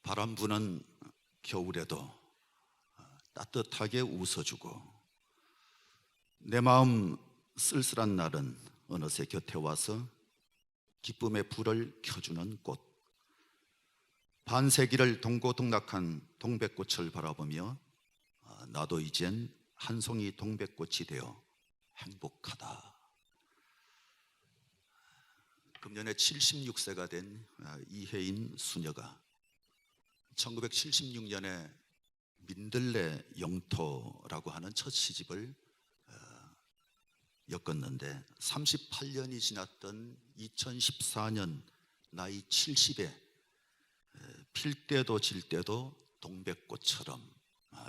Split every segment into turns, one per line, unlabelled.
바람 부는 겨울에도 따뜻하게 웃어주고 내 마음 쓸쓸한 날은 어느새 곁에 와서 기쁨의 불을 켜주는 꽃, 반세기를 동고동락한 동백꽃을 바라보며 나도 이젠 한 송이 동백꽃이 되어 행복하다. 금년에 76세가 된 이혜인 수녀가 1976년에 민들레 영토라고 하는 첫 시집을 엮었는데 38년이 지났던 2014년 나이 70에 필 때도 질 때도 동백꽃처럼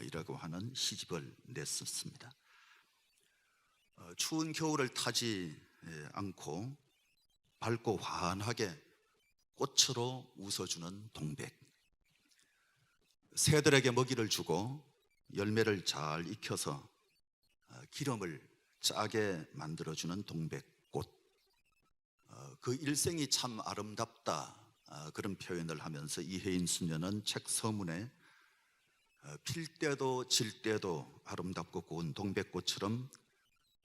이라고 하는 시집을 냈었습니다. 추운 겨울을 타지 않고 밝고 환하게 꽃으로 웃어주는 동백, 새들에게 먹이를 주고 열매를 잘 익혀서 기름을 짜게 만들어주는 동백꽃, 그 일생이 참 아름답다, 그런 표현을 하면서 이혜인 수녀는 책 서문에 필 때도 질 때도 아름답고 고운 동백꽃처럼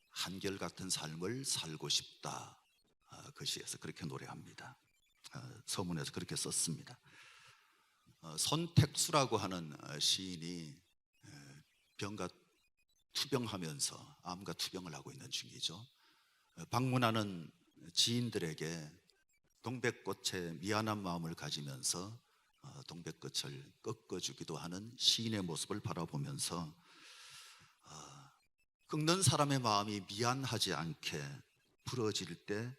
한결같은 삶을 살고 싶다, 그 시에서 그렇게 노래합니다. 서문에서 그렇게 썼습니다. 손택수라고 하는 시인이 병과 투병하면서 암과 투병을 하고 있는 중이죠. 방문하는 지인들에게 동백꽃에 미안한 마음을 가지면서 동백꽃을 꺾어주기도 하는 시인의 모습을 바라보면서 꺾는 사람의 마음이 미안하지 않게 부러질 때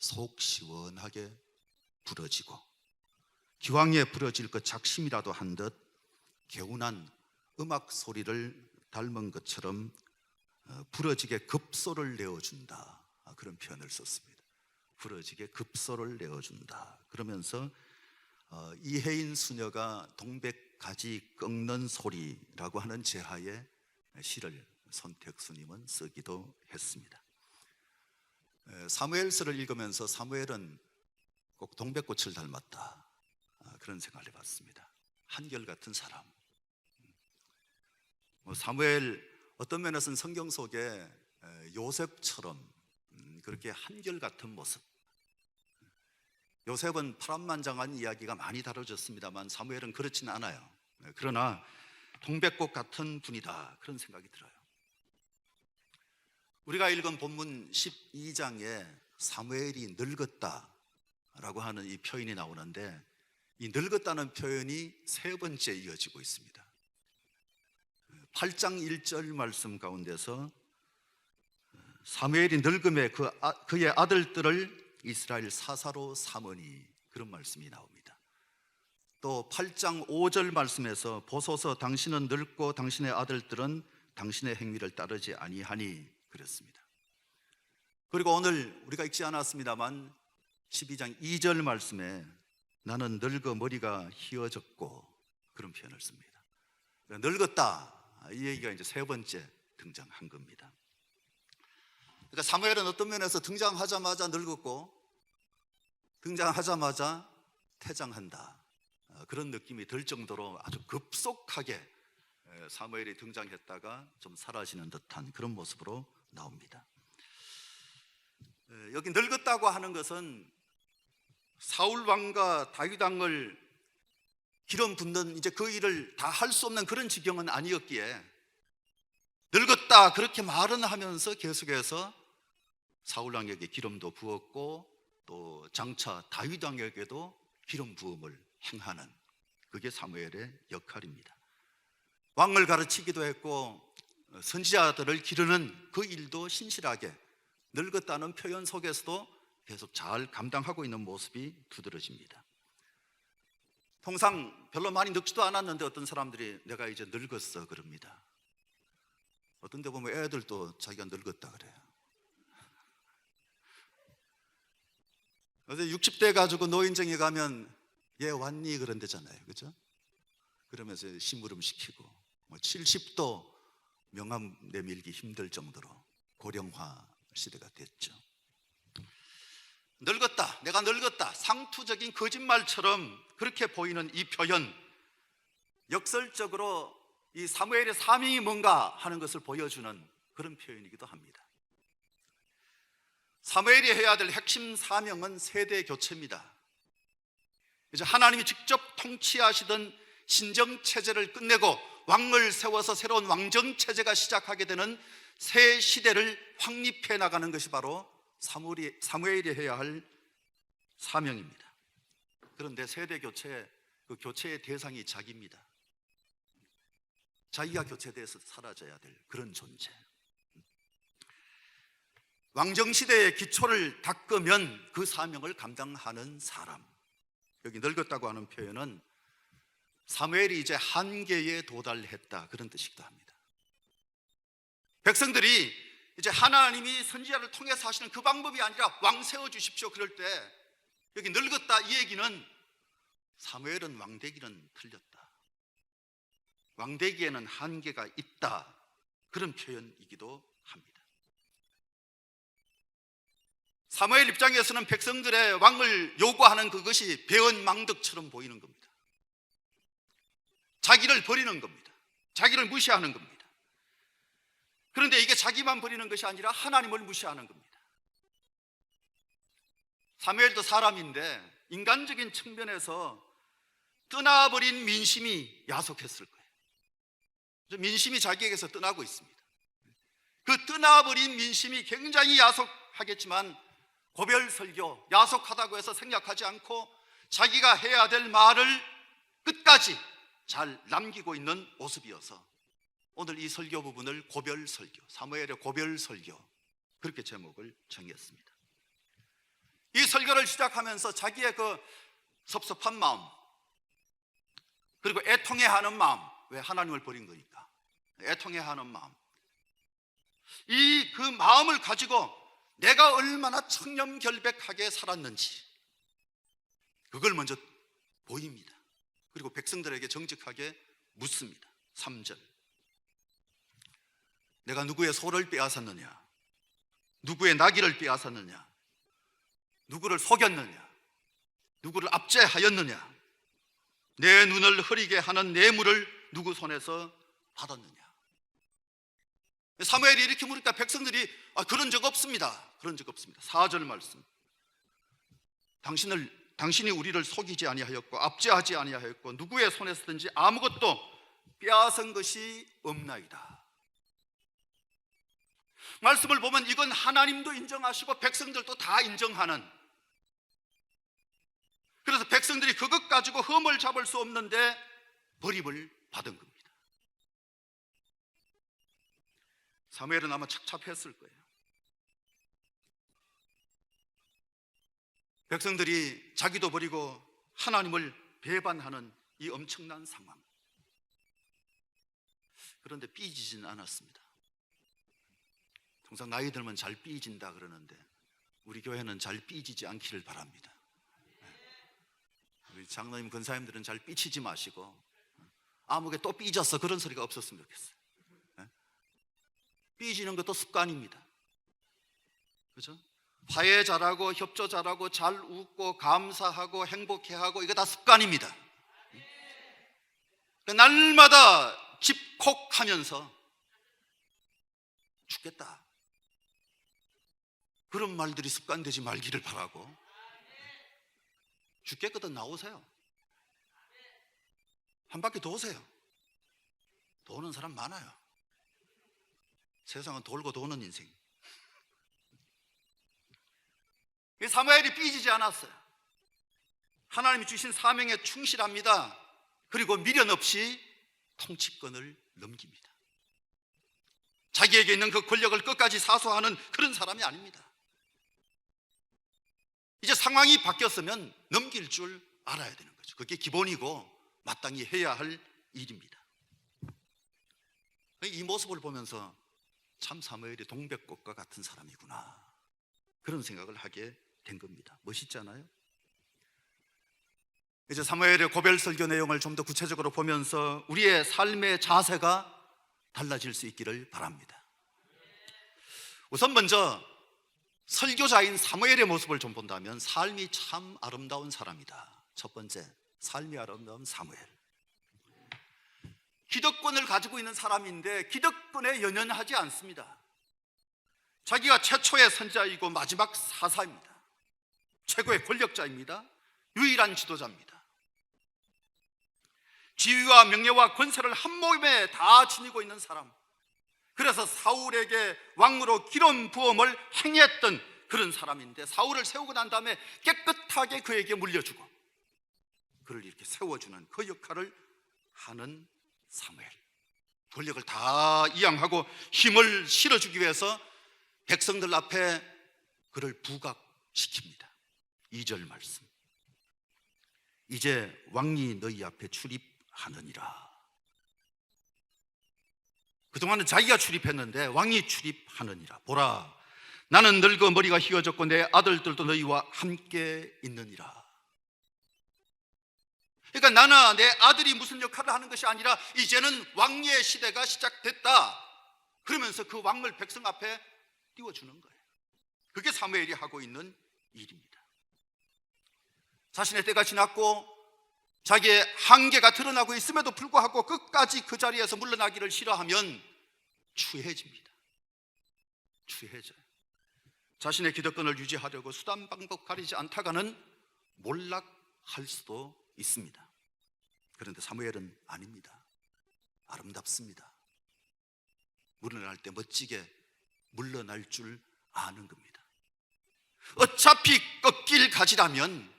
속 시원하게 부러지고 기왕에 부러질 것 작심이라도 한 듯 개운한 음악 소리를 닮은 것처럼 부러지게 급소를 내어준다, 그런 표현을 썼습니다. 부러지게 급소를 내어준다. 그러면서 이혜인 수녀가 동백가지 꺾는 소리라고 하는 제하에 시를 손택수님은 쓰기도 했습니다. 사무엘서를 읽으면서 사무엘은 꼭 동백꽃을 닮았다, 그런 생각을 해봤습니다. 한결같은 사람. 사무엘 어떤 면에서는 성경 속에 요셉처럼 그렇게 한결같은 모습. 요셉은 파란만장한 이야기가 많이 다뤄졌습니다만 사무엘은 그렇지는 않아요. 그러나 동백꽃 같은 분이다, 그런 생각이 들어요. 우리가 읽은 본문 12장에 사무엘이 늙었다라고 하는 이 표현이 나오는데, 이 늙었다는 표현이 세 번째 이어지고 있습니다. 8장 1절 말씀 가운데서 사무엘이 늙음에 그의 아들들을 이스라엘 사사로 삼으니, 그런 말씀이 나옵니다. 또 8장 5절 말씀에서 보소서 당신은 늙고 당신의 아들들은 당신의 행위를 따르지 아니하니, 그랬습니다. 그리고 오늘 우리가 읽지 않았습니다만 12장 2절 말씀에 나는 늙어 머리가 희어졌고, 그런 표현을 씁니다. 늙었다, 이 얘기가 이제 세 번째 등장한 겁니다. 그러니까 사무엘은 어떤 면에서 등장하자마자 늙었고 등장하자마자 퇴장한다, 그런 느낌이 들 정도로 아주 급속하게 사무엘이 등장했다가 좀 사라지는 듯한 그런 모습으로 나옵니다. 여기 늙었다고 하는 것은 사울 왕과 다윗 왕을 기름 붓는 이제 그 일을 다 할 수 없는 그런 지경은 아니었기에 늙었다 그렇게 말은 하면서 계속해서 사울 왕에게 기름도 부었고 또 장차 다윗 왕에게도 기름 부음을 행하는, 그게 사무엘의 역할입니다. 왕을 가르치기도 했고 선지자들을 기르는 그 일도 신실하게 늙었다는 표현 속에서도 계속 잘 감당하고 있는 모습이 두드러집니다. 통상 별로 많이 늙지도 않았는데 어떤 사람들이 내가 이제 늙었어 그럽니다. 어떤 데 보면 애들도 자기가 늙었다 그래요. 어제 60대 가지고 노인정에 가면 얘 왔니 그런대잖아요, 그죠? 그러면서 심부름 시키고 70도 명함 내밀기 힘들 정도로 고령화 시대가 됐죠. 늙었다, 내가 늙었다, 상투적인 거짓말처럼 그렇게 보이는 이 표현, 역설적으로 이 사무엘의 사명이 뭔가 하는 것을 보여주는 그런 표현이기도 합니다. 사무엘이 해야 될 핵심 사명은 세대 교체입니다. 이제 하나님이 직접 통치하시던 신정체제를 끝내고 왕을 세워서 새로운 왕정체제가 시작하게 되는 새 시대를 확립해 나가는 것이 바로 사무엘이 해야 할 사명입니다. 그런데 세대 교체, 그 교체의 대상이 자기입니다. 자기가 교체돼서 사라져야 될 그런 존재. 왕정시대의 기초를 닦으면 그 사명을 감당하는 사람. 여기 늙었다고 하는 표현은 사무엘이 이제 한계에 도달했다, 그런 뜻이기도 합니다. 백성들이 이제 하나님이 선지자를 통해서 하시는 그 방법이 아니라 왕 세워주십시오 그럴 때 여기 늙었다 이 얘기는 사무엘은 왕되기는 틀렸다, 왕되기에는 한계가 있다, 그런 표현이기도 합니다. 사무엘 입장에서는 백성들의 왕을 요구하는 그것이 배은망덕처럼 보이는 겁니다. 자기를 버리는 겁니다. 자기를 무시하는 겁니다. 그런데 이게 자기만 버리는 것이 아니라 하나님을 무시하는 겁니다. 사무엘도 사람인데 인간적인 측면에서 떠나버린 민심이 야속했을 거예요. 민심이 자기에게서 떠나고 있습니다. 그 떠나버린 민심이 굉장히 야속하겠지만 고별 설교, 야속하다고 해서 생략하지 않고 자기가 해야 될 말을 끝까지 잘 남기고 있는 모습이어서 오늘 이 설교 부분을 고별 설교, 사무엘의 고별 설교, 그렇게 제목을 정했습니다. 이 설교를 시작하면서 자기의 그 섭섭한 마음, 그리고 애통해하는 마음, 왜 하나님을 버린 거니까 애통해하는 마음, 이 그 마음을 가지고 내가 얼마나 청렴결백하게 살았는지 그걸 먼저 보입니다. 그리고 백성들에게 정직하게 묻습니다. 3절, 내가 누구의 소를 빼앗았느냐, 누구의 나귀를 빼앗았느냐, 누구를 속였느냐, 누구를 압제하였느냐, 내 눈을 흐리게 하는 뇌물을 누구 손에서 받았느냐. 사무엘이 이렇게 물으니까 백성들이 그런 적 없습니다, 그런 적 없습니다. 4절 말씀, 당신이 우리를 속이지 아니하였고 압제하지 아니하였고 누구의 손에서든지 아무것도 빼앗은 것이 없나이다. 말씀을 보면 이건 하나님도 인정하시고 백성들도 다 인정하는, 그래서 백성들이 그것 가지고 흠을 잡을 수 없는데 버림을 받은 겁니다. 사무엘은 아마 착잡했을 거예요. 백성들이 자기도 버리고 하나님을 배반하는 이 엄청난 상황. 그런데 삐지진 않았습니다. 통상 나이 들면 잘 삐진다 그러는데 우리 교회는 잘 삐지지 않기를 바랍니다. 우리 장로님 권사님들은 잘 삐치지 마시고 아무게 또 삐졌어 그런 소리가 없었으면 좋겠어요. 삐지는 것도 습관입니다. 그렇죠? 화해 잘하고 협조 잘하고 잘 웃고 감사하고 행복해하고 이거 다 습관입니다. 날마다 집콕하면서 죽겠다 그런 말들이 습관되지 말기를 바라고, 죽겠거든 나오세요. 한 바퀴 도세요. 도는 사람 많아요. 세상은 돌고 도는 인생. 사무엘이 삐지지 않았어요. 하나님이 주신 사명에 충실합니다. 그리고 미련 없이 통치권을 넘깁니다. 자기에게 있는 그 권력을 끝까지 사수하는 그런 사람이 아닙니다. 이제 상황이 바뀌었으면 넘길 줄 알아야 되는 거죠. 그게 기본이고 마땅히 해야 할 일입니다. 이 모습을 보면서 참 사무엘이 동백꽃과 같은 사람이구나, 그런 생각을 하게 된 겁니다. 멋있잖아요. 이제 사무엘의 고별 설교 내용을 좀 더 구체적으로 보면서 우리의 삶의 자세가 달라질 수 있기를 바랍니다. 우선 먼저 설교자인 사무엘의 모습을 좀 본다면 삶이 참 아름다운 사람이다. 첫 번째, 삶이 아름다운 사무엘. 기득권을 가지고 있는 사람인데 기득권에 연연하지 않습니다. 자기가 최초의 선지자이고 마지막 사사입니다. 최고의 권력자입니다. 유일한 지도자입니다. 지위와 명예와 권세를 한 몸에 다 지니고 있는 사람. 그래서 사울에게 왕으로 기름 부음을 행했던 그런 사람인데, 사울을 세우고 난 다음에 깨끗하게 그에게 물려주고 그를 이렇게 세워주는 그 역할을 하는 사무엘. 권력을 다 이양하고 힘을 실어주기 위해서 백성들 앞에 그를 부각시킵니다. 2절 말씀. 이제 왕이 너희 앞에 출입하느니라. 그동안은 자기가 출입했는데 왕이 출입하느니라. 보라, 나는 늙어 머리가 휘어졌고 내 아들들도 너희와 함께 있느니라. 그러니까 나나 내 아들이 무슨 역할을 하는 것이 아니라 이제는 왕의 시대가 시작됐다. 그러면서 그 왕을 백성 앞에 띄워주는 거예요. 그게 사무엘이 하고 있는 일입니다. 자신의 때가 지났고 자기의 한계가 드러나고 있음에도 불구하고 끝까지 그 자리에서 물러나기를 싫어하면 추해집니다. 추해져요. 자신의 기득권을 유지하려고 수단 방법 가리지 않다가는 몰락할 수도 있습니다. 그런데 사무엘은 아닙니다. 아름답습니다. 물러날 때 멋지게 물러날 줄 아는 겁니다. 어차피 꺾일 가지라면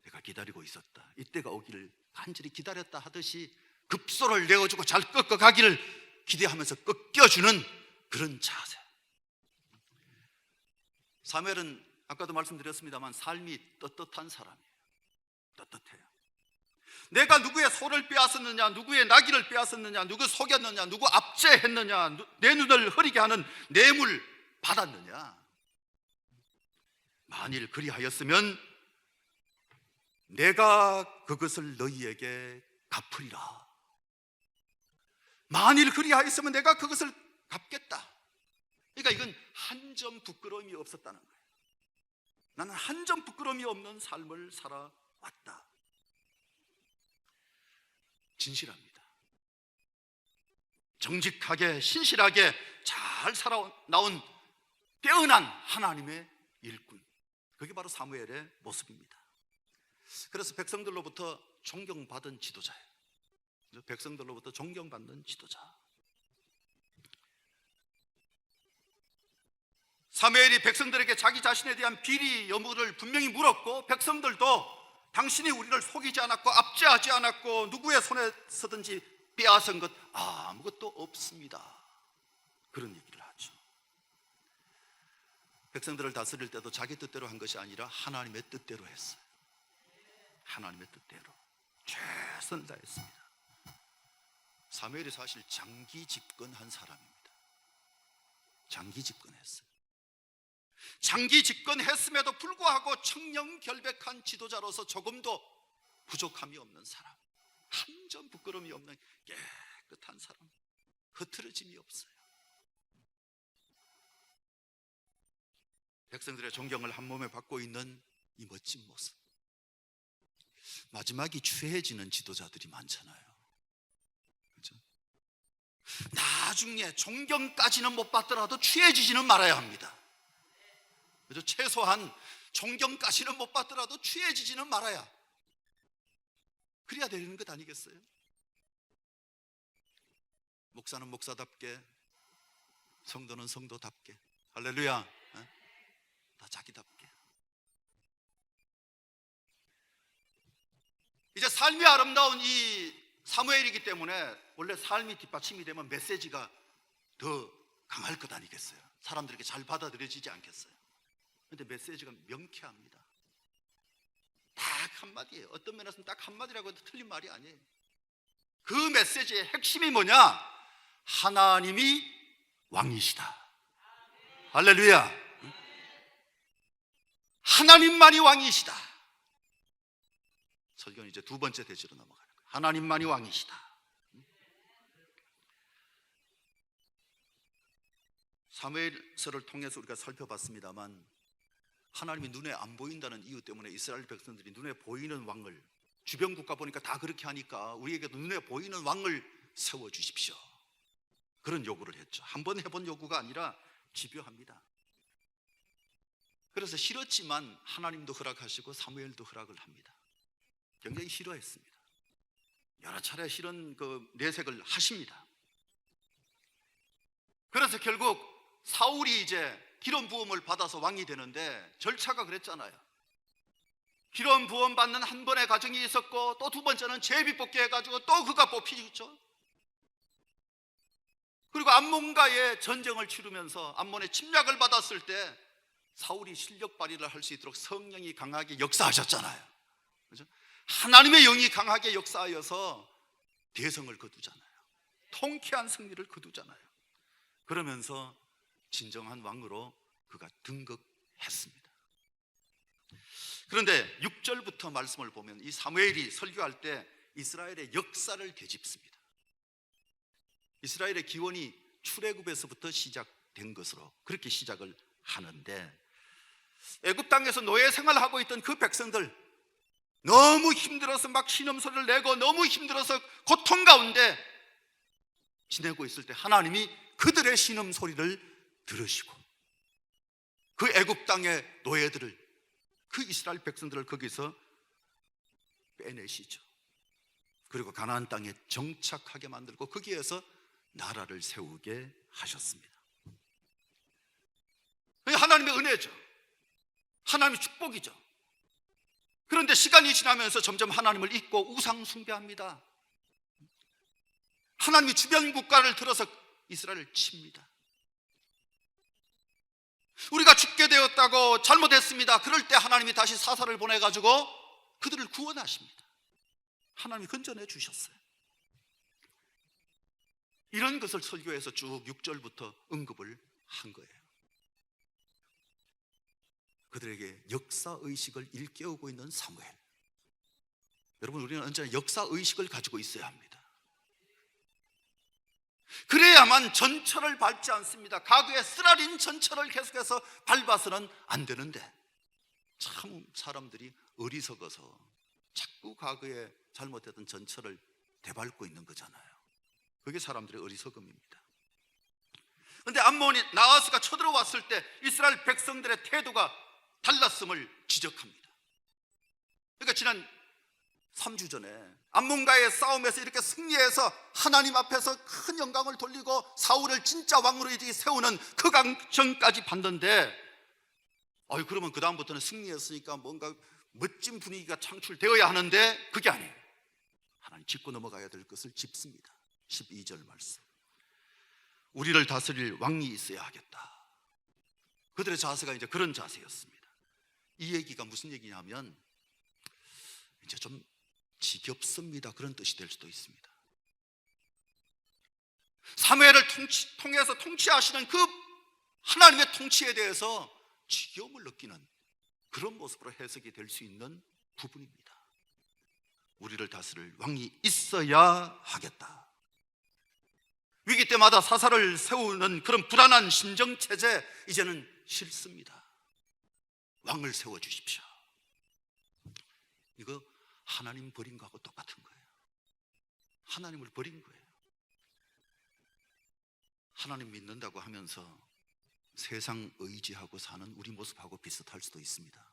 내가 기다리고 있었다, 이때가 오기를 간절히 기다렸다 하듯이 급소를 내어주고 잘 꺾어가기를 기대하면서 꺾여주는 그런 자세. 사무엘은 아까도 말씀드렸습니다만 삶이 떳떳한 사람이에요. 떳떳해요. 내가 누구의 소를 빼앗았느냐, 누구의 나귀를 빼앗았느냐, 누구 속였느냐, 누구 압제했느냐, 내 눈을 흐리게 하는 뇌물 받았느냐. 만일 그리하였으면 내가 그것을 너희에게 갚으리라. 만일 그리하였으면 내가 그것을 갚겠다. 그러니까 이건 한 점 부끄러움이 없었다는 거예요. 나는 한 점 부끄러움이 없는 삶을 살아왔다. 진실합니다. 정직하게 신실하게 잘 살아나온 뛰어난 하나님의 일꾼. 그게 바로 사무엘의 모습입니다. 그래서 백성들로부터 존경받은 지도자예요. 백성들로부터 존경받는 지도자. 사무엘이 백성들에게 자기 자신에 대한 비리 여부를 분명히 물었고, 백성들도 당신이 우리를 속이지 않았고 압제하지 않았고 누구의 손에 서든지 빼앗은 것 아무것도 없습니다. 그런 얘기를 하죠. 백성들을 다스릴 때도 자기 뜻대로 한 것이 아니라 하나님의 뜻대로 했어요. 하나님의 뜻대로 최선을 다했습니다. 사무엘이 사실 장기 집권한 사람입니다. 장기 집권했어요. 장기 집권했음에도 불구하고 청렴결백한 지도자로서 조금도 부족함이 없는 사람, 한 점 부끄러움이 없는 깨끗한 사람, 흐트러짐이 없어요. 백성들의 존경을 한 몸에 받고 있는 이 멋진 모습. 마지막이 추해지는 지도자들이 많잖아요. 그렇죠? 나중에 존경까지는 못 받더라도 취해지지는 말아야 합니다. 그래서 최소한 존경까지는 못 받더라도 취해지지는 말아야, 그래야 되는 것 아니겠어요? 목사는 목사답게, 성도는 성도답게, 할렐루야, 다 자기답게. 이제 삶이 아름다운 이 사무엘이기 때문에 원래 삶이 뒷받침이 되면 메시지가 더 강할 것 아니겠어요? 사람들에게 잘 받아들여지지 않겠어요? 그런데 메시지가 명쾌합니다. 딱 한마디예요. 어떤 면에서는 딱 한마디라고 해도 틀린 말이 아니에요. 그 메시지의 핵심이 뭐냐? 하나님이 왕이시다. 할렐루야. 하나님만이 왕이시다. 설교는 이제 두 번째 대지로 넘어가는 거예요. 하나님만이 왕이시다. 사무엘서를 통해서 우리가 살펴봤습니다만 하나님이 눈에 안 보인다는 이유 때문에 이스라엘 백성들이 눈에 보이는 왕을, 주변 국가 보니까 다 그렇게 하니까 우리에게도 눈에 보이는 왕을 세워주십시오, 그런 요구를 했죠. 한번 해본 요구가 아니라 집요합니다. 그래서 싫었지만 하나님도 허락하시고 사무엘도 허락을 합니다. 굉장히 싫어했습니다. 여러 차례 싫은 그 내색을 하십니다. 그래서 결국 사울이 이제 기름 부음을 받아서 왕이 되는데 절차가 그랬잖아요. 기름 부음 받는 한 번의 과정이 있었고 또 두 번째는 제비 뽑기 해가지고 또 그가 뽑히죠. 그리고 암몬과의 전쟁을 치르면서 암몬의 침략을 받았을 때 사울이 실력 발휘를 할 수 있도록 성령이 강하게 역사하셨잖아요. 그렇죠? 하나님의 영이 강하게 역사하여서 대성을 거두잖아요. 통쾌한 승리를 거두잖아요. 그러면서 진정한 왕으로 그가 등극했습니다. 그런데 6절부터 말씀을 보면 이 사무엘이 설교할 때 이스라엘의 역사를 되짚습니다. 이스라엘의 기원이 출애굽에서부터 시작된 것으로 그렇게 시작을 하는데, 애굽 땅에서 노예 생활하고 있던 그 백성들, 너무 힘들어서 막 신음소리를 내고 너무 힘들어서 고통 가운데 지내고 있을 때 하나님이 그들의 신음소리를 들으시고 그 애굽 땅의 노예들을, 그 이스라엘 백성들을 거기서 빼내시죠. 그리고 가나안 땅에 정착하게 만들고 거기에서 나라를 세우게 하셨습니다. 하나님의 은혜죠. 하나님의 축복이죠. 그런데 시간이 지나면서 점점 하나님을 잊고 우상 숭배합니다. 하나님이 주변 국가를 들어서 이스라엘을 칩니다. 우리가 죽게 되었다고 잘못했습니다. 그럴 때 하나님이 다시 사사를 보내가지고 그들을 구원하십니다. 하나님이 건져내 주셨어요. 이런 것을 설교해서 쭉 6절부터 언급을 한 거예요. 그들에게 역사의식을 일깨우고 있는 사무엘. 여러분, 우리는 언제나 역사의식을 가지고 있어야 합니다. 그래야만 전철을 밟지 않습니다. 과거의 쓰라린 전철을 계속해서 밟아서는 안 되는데, 참 사람들이 어리석어서 자꾸 과거에 잘못했던 전철을 되밟고 있는 거잖아요. 그게 사람들의 어리석음입니다. 그런데 암몬이 나하스가 쳐들어왔을 때 이스라엘 백성들의 태도가 달랐음을 지적합니다. 그러니까 지난 3주 전에 암몬과의 싸움에서 이렇게 승리해서 하나님 앞에서 큰 영광을 돌리고 사울을 진짜 왕으로 이제 세우는 그 강정까지 봤는데, 그러면 그 다음부터는 승리했으니까 뭔가 멋진 분위기가 창출되어야 하는데 그게 아니에요. 하나님 짚고 넘어가야 될 것을 짚습니다. 12절 말씀. 우리를 다스릴 왕이 있어야 하겠다. 그들의 자세가 이제 그런 자세였습니다. 이 얘기가 무슨 얘기냐면 이제 좀 지겹습니다, 그런 뜻이 될 수도 있습니다. 사무엘을 통해서 통치하시는 그 하나님의 통치에 대해서 지겨움을 느끼는 그런 모습으로 해석이 될 수 있는 부분입니다. 우리를 다스릴 왕이 있어야 하겠다. 위기 때마다 사사를 세우는 그런 불안한 심정체제 이제는 싫습니다. 왕을 세워주십시오. 이거 하나님 버린 거하고 똑같은 거예요. 하나님을 버린 거예요. 하나님 믿는다고 하면서 세상 의지하고 사는 우리 모습하고 비슷할 수도 있습니다.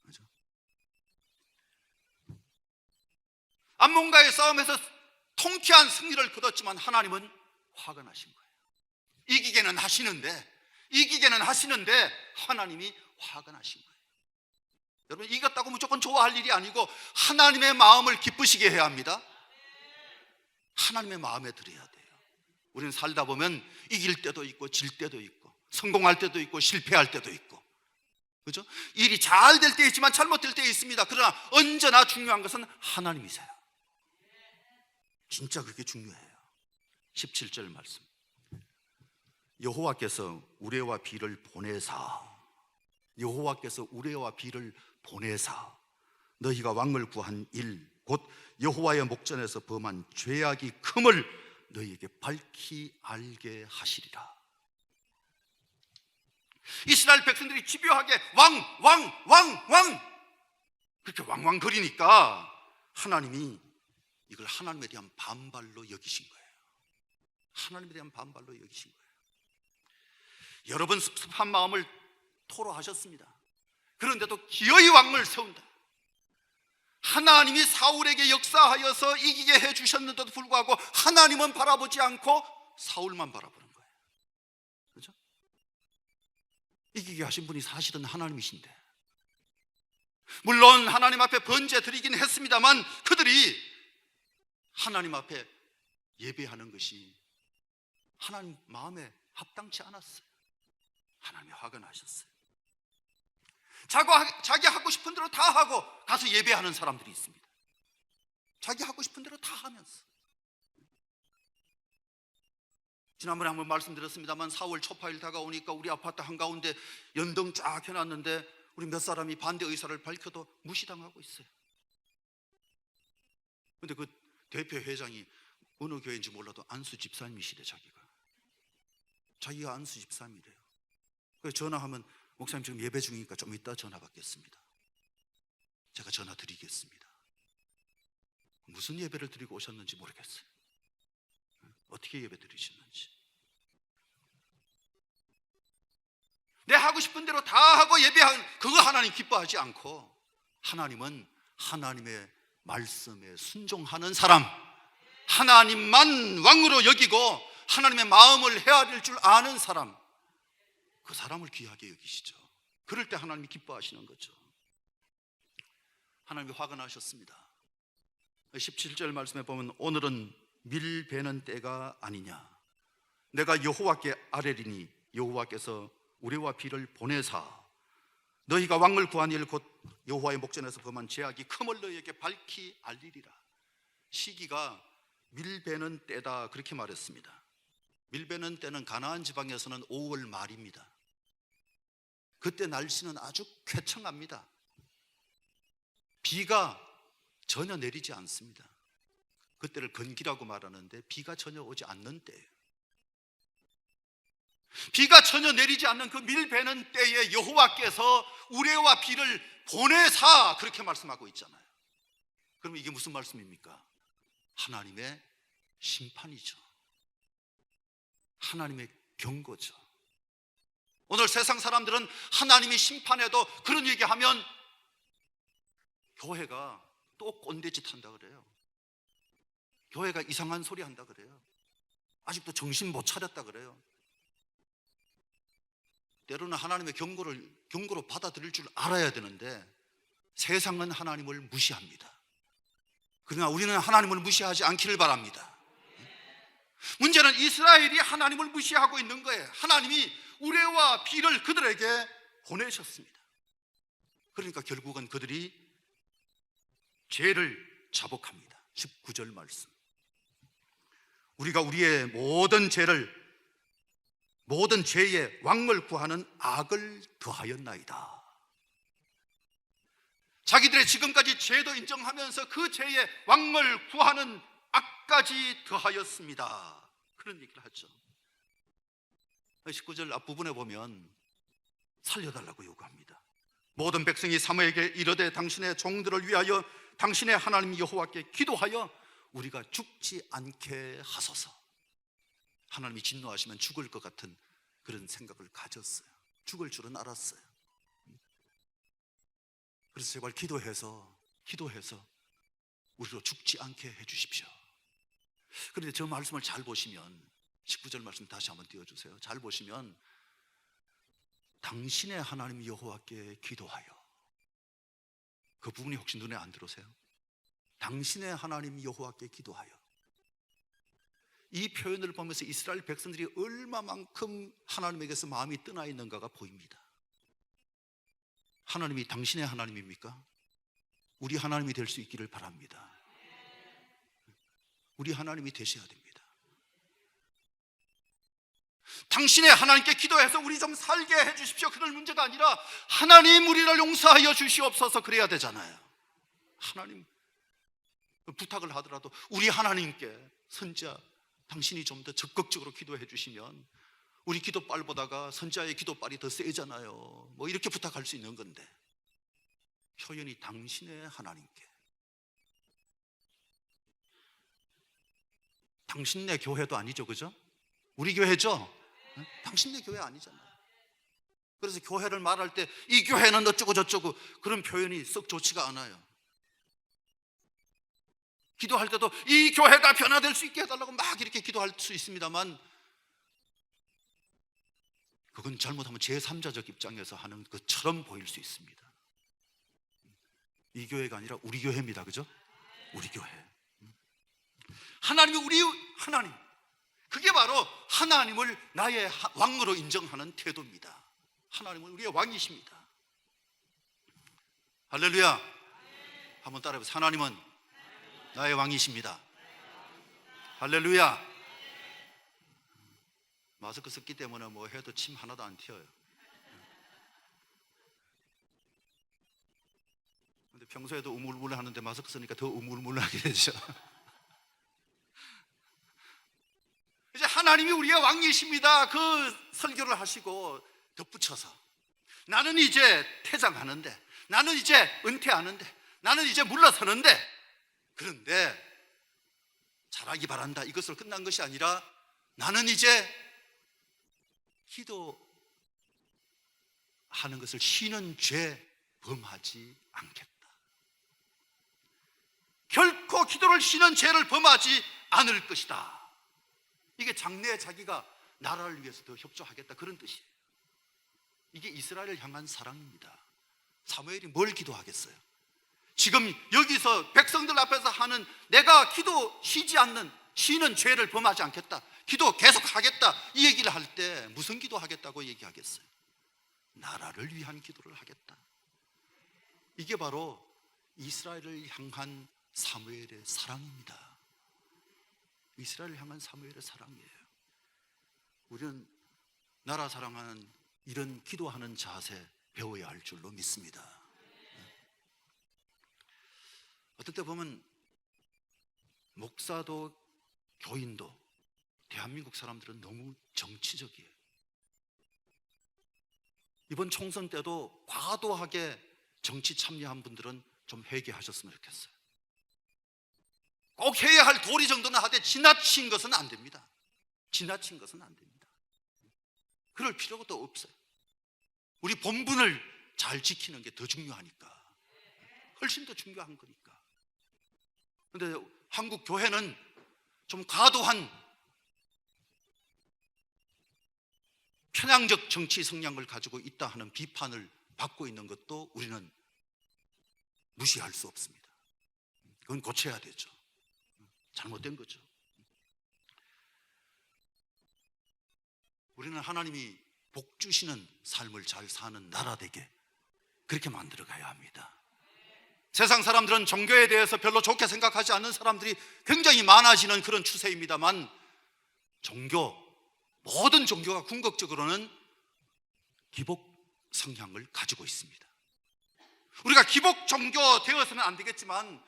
그렇죠? 암몬과의 싸움에서 통쾌한 승리를 거뒀지만 하나님은 화가 나신 거예요. 이기게는 하시는데 하나님이 화가 나신 거예요. 여러분, 이겼다고 무조건 좋아할 일이 아니고 하나님의 마음을 기쁘시게 해야 합니다. 하나님의 마음에 들어야 돼요. 우리는 살다 보면 이길 때도 있고 질 때도 있고 성공할 때도 있고 실패할 때도 있고, 그렇죠? 일이 잘 될 때 있지만 잘못될 때 있습니다. 그러나 언제나 중요한 것은 하나님이세요. 진짜 그게 중요해요. 17절 말씀. 여호와께서 우레와 비를 보내사 너희가 왕을 구한 일 곧 여호와의 목전에서 범한 죄악이 큼을 너희에게 밝히 알게 하시리라. 이스라엘 백성들이 집요하게 왕 그렇게 왕왕거리니까 하나님이 이걸 하나님에 대한 반발로 여기신 거예요. 하나님에 대한 반발로 여기신 거예요. 여러 번 섭섭한 마음을 토로하셨습니다. 그런데도 기어이 왕을 세운다. 하나님이 사울에게 역사하여서 이기게 해주셨는데도 불구하고 하나님은 바라보지 않고 사울만 바라보는 거예요. 그렇죠? 이기게 하신 분이 사실은 하나님이신데, 물론 하나님 앞에 번제 드리긴 했습니다만 그들이 하나님 앞에 예배하는 것이 하나님 마음에 합당치 않았어요. 하나님이 화가 나셨어요. 자기 하고 싶은 대로 다 하고 가서 예배하는 사람들이 있습니다. 자기 하고 싶은 대로 다 하면서. 지난번에 한번 말씀드렸습니다만 4월 초파일 다가오니까 우리 아파트 한가운데 연등 쫙 해놨는데 우리 몇 사람이 반대 의사를 밝혀도 무시당하고 있어요. 그런데 그 대표 회장이 어느 교회인지 몰라도 안수 집사님이시래. 자기가 안수 집사님이래요. 그래서 전화하면 목사님 지금 예배 중이니까 좀 이따 전화 받겠습니다. 제가 전화 드리겠습니다. 무슨 예배를 드리고 오셨는지 모르겠어요. 어떻게 예배 드리셨는지. 내 하고 싶은 대로 다 하고 예배하는 그거 하나님 기뻐하지 않고, 하나님은 하나님의 말씀에 순종하는 사람, 하나님만 왕으로 여기고 하나님의 마음을 헤아릴 줄 아는 사람, 그 사람을 귀하게 여기시죠. 그럴 때 하나님이 기뻐하시는 거죠. 하나님이 화가 나셨습니다. 17절 말씀에 보면 오늘은 밀 베는 때가 아니냐, 내가 여호와께 아뢰리니 여호와께서 우레와 비를 보내사 너희가 왕을 구한 일 곧 여호와의 목전에서 범한 죄악이 금을 너희에게 밝히 알리리라. 시기가 밀 베는 때다 그렇게 말했습니다. 밀 베는 때는 가나안 지방에서는 5월 말입니다. 그때 날씨는 아주 쾌청합니다. 비가 전혀 내리지 않습니다. 그때를 건기라고 말하는데 비가 전혀 오지 않는 때예요. 비가 전혀 내리지 않는 그 밀 베는 때에 여호와께서 우레와 비를 보내사 그렇게 말씀하고 있잖아요. 그럼 이게 무슨 말씀입니까? 하나님의 심판이죠. 하나님의 경고죠. 오늘 세상 사람들은 하나님이 심판해도 그런 얘기하면 교회가 또 꼰대짓 한다 그래요. 교회가 이상한 소리 한다 그래요. 아직도 정신 못 차렸다 그래요. 때로는 하나님의 경고로 받아들일 줄 알아야 되는데 세상은 하나님을 무시합니다. 그러나 우리는 하나님을 무시하지 않기를 바랍니다. 문제는 이스라엘이 하나님을 무시하고 있는 거예요. 하나님이 우레와 비를 그들에게 보내셨습니다. 그러니까 결국은 그들이 죄를 자복합니다. 19절 말씀, 우리가 우리의 모든 죄에 왕을 구하는 악을 더하였나이다. 자기들의 지금까지 죄도 인정하면서 그 죄에 왕을 구하는 악까지 더하였습니다. 그런 얘기를 하죠. 19절 앞부분에 보면 살려달라고 요구합니다. 모든 백성이 사무엘에게 이르되 당신의 종들을 위하여 당신의 하나님 여호와께 기도하여 우리가 죽지 않게 하소서. 하나님이 진노하시면 죽을 것 같은 그런 생각을 가졌어요. 죽을 줄은 알았어요. 그래서 제발 기도해서 우리로 죽지 않게 해주십시오. 그런데 저 말씀을 잘 보시면 19절 말씀 다시 한번 띄워주세요. 잘 보시면 당신의 하나님 여호와께 기도하여, 그 부분이 혹시 눈에 안 들어오세요? 당신의 하나님 여호와께 기도하여. 이 표현을 보면서 이스라엘 백성들이 얼마만큼 하나님에게서 마음이 떠나 있는가가 보입니다. 하나님이 당신의 하나님입니까? 우리 하나님이 될 수 있기를 바랍니다. 우리 하나님이 되셔야 됩니다. 당신의 하나님께 기도해서 우리 좀 살게 해주십시오, 그럴 문제가 아니라 하나님 우리를 용서하여 주시옵소서 그래야 되잖아요. 하나님 부탁을 하더라도 우리 하나님께 선지자 당신이 좀 더 적극적으로 기도해 주시면 우리 기도빨보다가 선지자의 기도빨이 더 세잖아요. 뭐 이렇게 부탁할 수 있는 건데, 표현이 당신의 하나님께. 당신네 교회도 아니죠, 그죠? 우리 교회죠? 당신네 교회 아니잖아요. 그래서 교회를 말할 때 이 교회는 어쩌고 저쩌고 그런 표현이 썩 좋지가 않아요. 기도할 때도 이 교회가 변화될 수 있게 해달라고 막 이렇게 기도할 수 있습니다만, 그건 잘못하면 제3자적 입장에서 하는 것처럼 보일 수 있습니다. 이 교회가 아니라 우리 교회입니다, 그죠? 우리 교회. 하나님이 우리 하나님, 그게 바로 하나님을 나의 왕으로 인정하는 태도입니다. 하나님은 우리의 왕이십니다. 할렐루야. 한번 따라해보세요. 하나님은 나의 왕이십니다. 할렐루야. 마스크 썼기 때문에 뭐 해도 침 하나도 안 튀어요. 근데 평소에도 우물우물 하는데 마스크 쓰니까 더 우물우물하게 되죠. 이제 하나님이 우리의 왕이십니다. 그 설교를 하시고 덧붙여서 나는 이제 퇴장하는데, 나는 이제 은퇴하는데, 나는 이제 물러서는데, 그런데 잘하기 바란다, 이것으로 끝난 것이 아니라 나는 이제 기도하는 것을 쉬는 죄 범하지 않겠다. 결코 기도를 쉬는 죄를 범하지 않을 것이다. 이게 장래에 자기가 나라를 위해서 더 협조하겠다, 그런 뜻이에요. 이게 이스라엘을 향한 사랑입니다. 사무엘이 뭘 기도하겠어요? 지금 여기서 백성들 앞에서 하는, 내가 기도 쉬는 죄를 범하지 않겠다, 기도 계속하겠다, 이 얘기를 할 때 무슨 기도하겠다고 얘기하겠어요? 나라를 위한 기도를 하겠다. 이게 바로 이스라엘을 향한 사무엘의 사랑입니다. 이스라엘을 향한 사무엘의 사랑이에요. 우리는 나라 사랑하는 이런 기도하는 자세 배워야 할 줄로 믿습니다. 어떨 때 보면 목사도 교인도 대한민국 사람들은 너무 정치적이에요. 이번 총선 때도 과도하게 정치 참여한 분들은 좀 회개하셨으면 좋겠어요. 꼭 해야 할 도리 정도는 하되 지나친 것은 안 됩니다. 지나친 것은 안 됩니다. 그럴 필요가 또 없어요. 우리 본분을 잘 지키는 게 더 중요하니까, 훨씬 더 중요한 거니까. 그런데 한국 교회는 좀 과도한 편향적 정치 성향을 가지고 있다 하는 비판을 받고 있는 것도 우리는 무시할 수 없습니다. 그건 고쳐야 되죠. 잘못된 거죠. 우리는 하나님이 복 주시는 삶을 잘 사는 나라 되게 그렇게 만들어 가야 합니다. 세상 사람들은 종교에 대해서 별로 좋게 생각하지 않는 사람들이 굉장히 많아지는 그런 추세입니다만, 모든 종교가 궁극적으로는 기복 성향을 가지고 있습니다. 우리가 기복 종교 되어서는 안 되겠지만,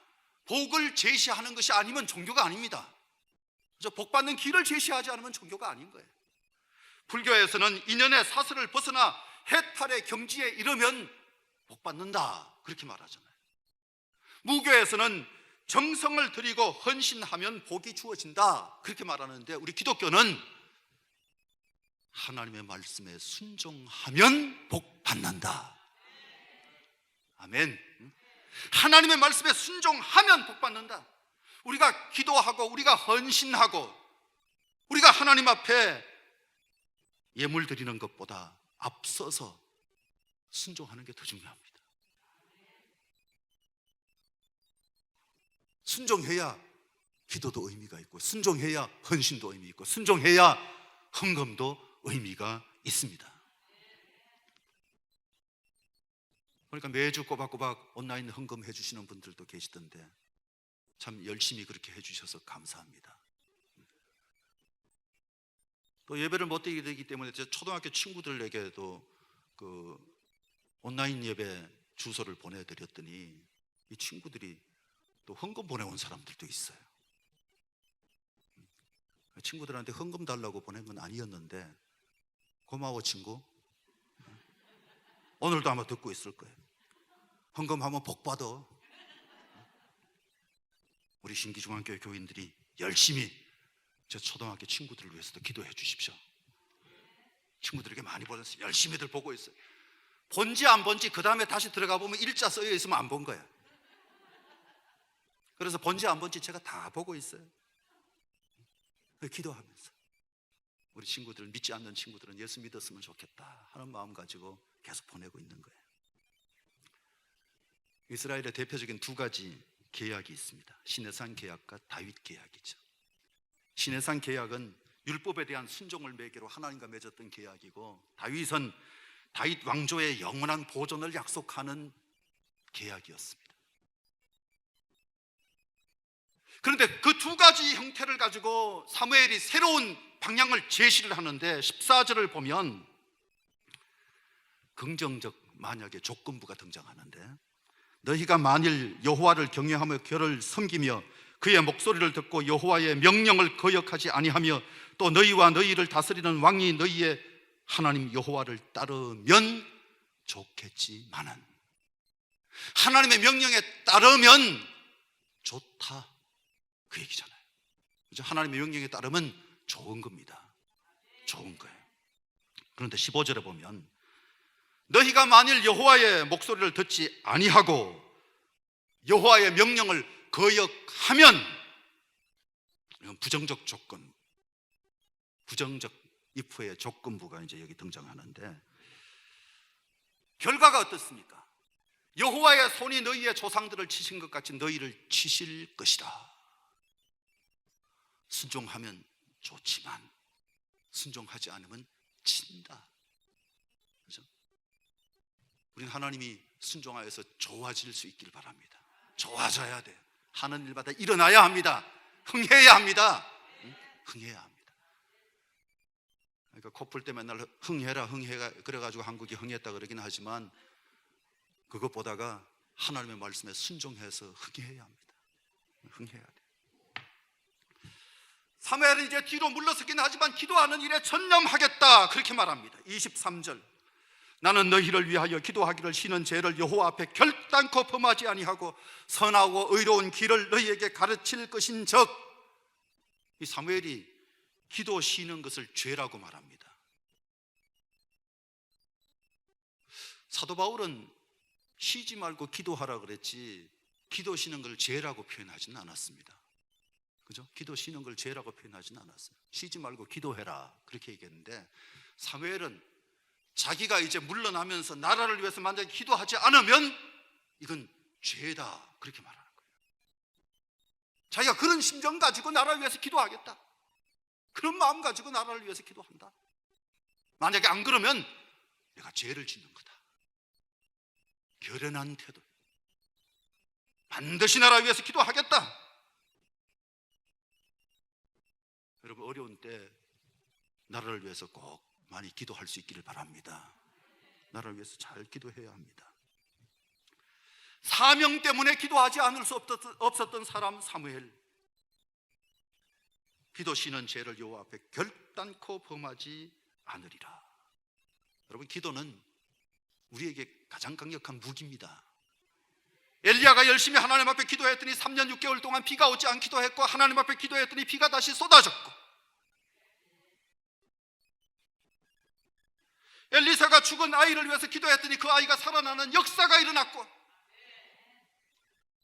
복을 제시하는 것이 아니면 종교가 아닙니다. 복 받는 길을 제시하지 않으면 종교가 아닌 거예요. 불교에서는 인연의 사슬을 벗어나 해탈의 경지에 이르면 복 받는다, 그렇게 말하잖아요. 무교에서는 정성을 들이고 헌신하면 복이 주어진다, 그렇게 말하는데, 우리 기독교는 하나님의 말씀에 순종하면 복 받는다. 아멘. 하나님의 말씀에 순종하면 복 받는다. 우리가 기도하고 우리가 헌신하고 우리가 하나님 앞에 예물 드리는 것보다 앞서서 순종하는 게 더 중요합니다. 순종해야 기도도 의미가 있고, 순종해야 헌신도 의미 있고, 순종해야 헌금도 의미가 있습니다. 그러니까 매주 꼬박꼬박 온라인 헌금해 주시는 분들도 계시던데 참 열심히 그렇게 해주셔서 감사합니다. 또 예배를 못 드리게 되기 때문에 제 초등학교 친구들에게도 그 온라인 예배 주소를 보내드렸더니 이 친구들이 또 헌금 보내온 사람들도 있어요. 친구들한테 헌금 달라고 보낸 건 아니었는데 고마워 친구. 오늘도 아마 듣고 있을 거예요. 헌금하면 복 받아. 우리 신기중앙교회 교인들이 열심히 저 초등학교 친구들을 위해서도 기도해 주십시오. 친구들에게 많이 보냈어요. 열심히들 보고 있어요. 본지 안 본지 그 다음에 다시 들어가 보면 일자 쓰여 있으면 안 본 거야. 그래서 본지 안 본지 제가 다 보고 있어요. 기도하면서 우리 친구들, 믿지 않는 친구들은 예수 믿었으면 좋겠다 하는 마음 가지고 계속 보내고 있는 거예요. 이스라엘의 대표적인 두 가지 계약이 있습니다. 시내산 계약과 다윗 계약이죠. 시내산 계약은 율법에 대한 순종을 매개로 하나님과 맺었던 계약이고, 다윗은 다윗 왕조의 영원한 보존을 약속하는 계약이었습니다. 그런데 그 두 가지 형태를 가지고 사무엘이 새로운 방향을 제시를 하는데 14절을 보면 긍정적 만약의 조건부가 등장하는데, 너희가 만일 여호와를 경외하며 그를 섬기며 그의 목소리를 듣고 여호와의 명령을 거역하지 아니하며 또 너희와 너희를 다스리는 왕이 너희의 하나님 여호와를 따르면 좋겠지만은, 하나님의 명령에 따르면 좋다 그 얘기잖아요. 그죠? 하나님의 명령에 따르면 좋은 겁니다. 좋은 거예요. 그런데 15절에 보면 너희가 만일 여호와의 목소리를 듣지 아니하고 여호와의 명령을 거역하면, 이건 부정적 조건, 부정적 if의 조건부가 이제 여기 등장하는데, 결과가 어떻습니까? 여호와의 손이 너희의 조상들을 치신 것 같이 너희를 치실 것이다. 순종하면 좋지만 순종하지 않으면 친다. 그렇죠? 우리는 하나님이 순종하여서 좋아질 수 있기를 바랍니다. 좋아져야 돼요. 하는 일마다 일어나야 합니다. 흥해야 합니다. 흥해야 합니다. 그러니까 코풀 때 맨날 흥해라 흥해라 그래가지고 한국이 흥했다 그러긴 하지만, 그것보다가 하나님의 말씀에 순종해서 흥해야 합니다. 흥해야 돼요. 사무엘은 이제 뒤로 물러서긴 하지만 기도하는 일에 전념하겠다 그렇게 말합니다. 23절, 나는 너희를 위하여 기도하기를 쉬는 죄를 여호와 앞에 결단코 범하지 아니하고 선하고 의로운 길을 너희에게 가르칠 것인즉, 이 사무엘이 기도 쉬는 것을 죄라고 말합니다. 사도 바울은 쉬지 말고 기도하라 그랬지 기도 쉬는 걸 죄라고 표현하지는 않았습니다. 그죠? 기도 쉬는 걸 죄라고 표현하지는 않았어요. 쉬지 말고 기도해라 그렇게 얘기했는데, 사무엘은 자기가 이제 물러나면서 나라를 위해서 만약에 기도하지 않으면 이건 죄다 그렇게 말하는 거예요. 자기가 그런 심정 가지고 나라를 위해서 기도하겠다, 그런 마음 가지고 나라를 위해서 기도한다. 만약에 안 그러면 내가 죄를 짓는 거다. 결연한 태도. 반드시 나라를 위해서 기도하겠다. 여러분, 어려운 때 나라를 위해서 꼭 많이 기도할 수 있기를 바랍니다. 나라를 위해서 잘 기도해야 합니다. 사명 때문에 기도하지 않을 수 없었던 사람 사무엘, 기도 쉬는 죄를 여호와 앞에 결단코 범하지 않으리라. 여러분, 기도는 우리에게 가장 강력한 무기입니다. 엘리야가 열심히 하나님 앞에 기도했더니 3년 6개월 동안 비가 오지 않기도 했고, 하나님 앞에 기도했더니 비가 다시 쏟아졌고, 엘리사가 죽은 아이를 위해서 기도했더니 그 아이가 살아나는 역사가 일어났고,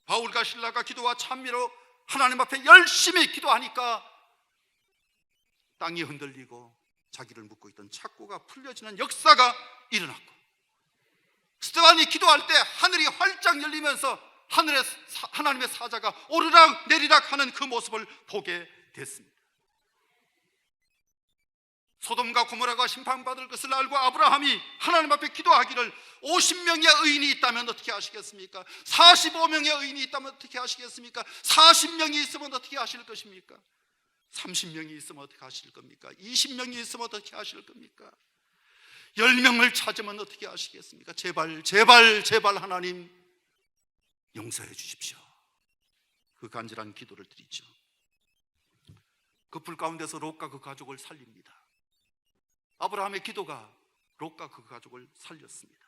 바울과 실라가 기도와 찬미로 하나님 앞에 열심히 기도하니까 땅이 흔들리고 자기를 묶고 있던 착고가 풀려지는 역사가 일어났고, 스데반이 기도할 때 하늘이 활짝 열리면서 하늘에 하나님의 사자가 오르락 내리락 하는 그 모습을 보게 됐습니다. 소돔과 고모라가 심판받을 것을 알고 아브라함이 하나님 앞에 기도하기를 50명의 의인이 있다면 어떻게 하시겠습니까? 45명의 의인이 있다면 어떻게 하시겠습니까? 40명이 있으면 어떻게 하실 것입니까? 30명이 있으면 어떻게 하실 겁니까? 20명이 있으면 어떻게 하실 겁니까? 10명을 찾으면 어떻게 하시겠습니까? 제발 제발 제발 하나님 용서해 주십시오. 그 간절한 기도를 드리죠. 그 불 가운데서 롯과 그 가족을 살립니다. 아브라함의 기도가 롯과 그 가족을 살렸습니다.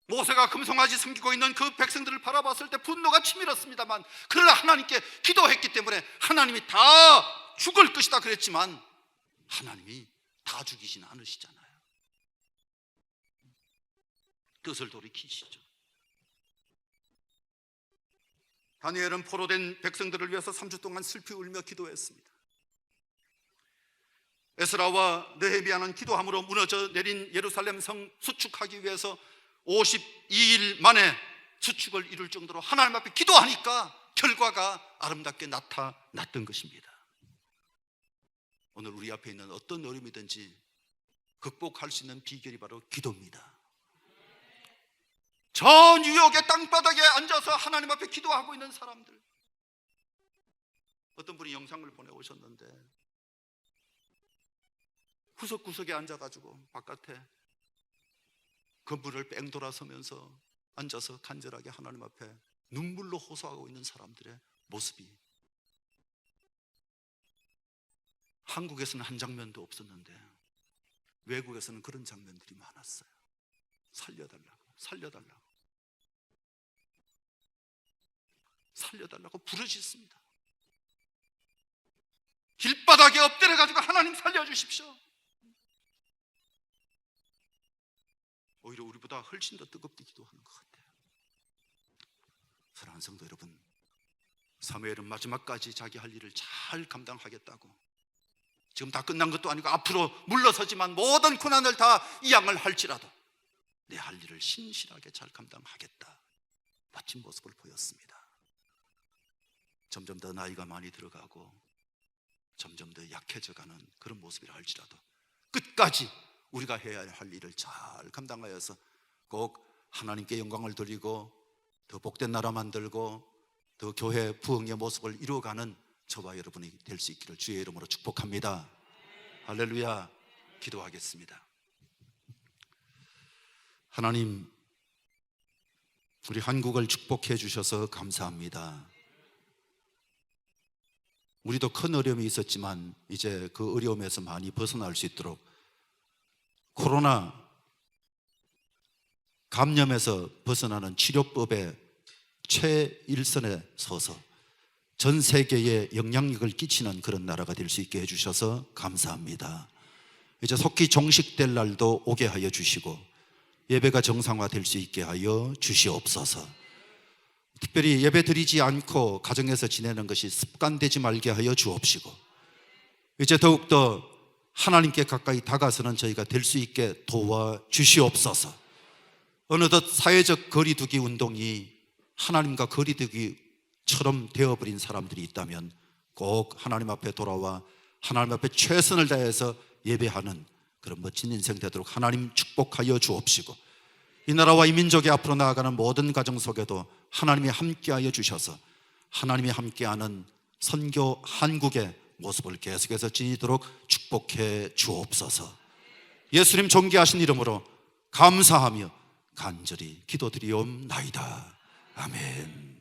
모세가 금송아지 섬기고 있는 그 백성들을 바라봤을 때 분노가 치밀었습니다만, 그러나 하나님께 기도했기 때문에 하나님이 다 죽을 것이다 그랬지만 하나님이 다 죽이진 않으시잖아요. 뜻을 돌이키시죠. 다니엘은 포로된 백성들을 위해서 3주 동안 슬피 울며 기도했습니다. 에스라와 느헤미야는 기도함으로 무너져 내린 예루살렘 성 수축하기 위해서 52일 만에 수축을 이룰 정도로 하나님 앞에 기도하니까 결과가 아름답게 나타났던 것입니다. 오늘 우리 앞에 있는 어떤 어려움이든지 극복할 수 있는 비결이 바로 기도입니다. 저 뉴욕의 땅바닥에 앉아서 하나님 앞에 기도하고 있는 사람들, 어떤 분이 영상을 보내오셨는데 구석구석에 앉아가지고 바깥에 건물을 뺑 돌아서면서 앉아서 간절하게 하나님 앞에 눈물로 호소하고 있는 사람들의 모습이, 한국에서는 한 장면도 없었는데 외국에서는 그런 장면들이 많았어요. 살려달라고 부르짖습니다. 길바닥에 엎드려가지고 하나님 살려주십시오. 오히려 우리보다 훨씬 더 뜨겁게 기도하는 것 같아요. 사랑하는 성도 여러분, 사무엘은 마지막까지 자기 할 일을 잘 감당하겠다고, 지금 다 끝난 것도 아니고 앞으로 물러서지만 모든 고난을 다 이양을 할지라도 내 할 일을 신실하게 잘 감당하겠다, 멋진 모습을 보였습니다. 점점 더 나이가 많이 들어가고 점점 더 약해져가는 그런 모습이라 할지라도 끝까지 우리가 해야 할 일을 잘 감당하여서 꼭 하나님께 영광을 돌리고 더 복된 나라 만들고 더 교회 부흥의 모습을 이루어가는 저와 여러분이 될 수 있기를 주의 이름으로 축복합니다. 할렐루야. 기도하겠습니다. 하나님, 우리 한국을 축복해 주셔서 감사합니다. 우리도 큰 어려움이 있었지만 이제 그 어려움에서 많이 벗어날 수 있도록 코로나 감염에서 벗어나는 치료법의 최일선에 서서 전 세계에 영향력을 끼치는 그런 나라가 될 수 있게 해주셔서 감사합니다. 이제 속히 종식될 날도 오게 하여 주시고 예배가 정상화될 수 있게 하여 주시옵소서. 특별히 예배 드리지 않고 가정에서 지내는 것이 습관되지 말게 하여 주옵시고 이제 더욱더 하나님께 가까이 다가서는 저희가 될 수 있게 도와주시옵소서. 어느덧 사회적 거리두기 운동이 하나님과 거리두기처럼 되어버린 사람들이 있다면 꼭 하나님 앞에 돌아와 하나님 앞에 최선을 다해서 예배하는 그런 멋진 인생 되도록 하나님 축복하여 주옵시고 이 나라와 이 민족이 앞으로 나아가는 모든 가정 속에도 하나님이 함께하여 주셔서 하나님이 함께하는 선교 한국의 모습을 계속해서 지니도록 축복해 주옵소서. 예수님 존귀하신 이름으로 감사하며 간절히 기도드리옵나이다. 아멘.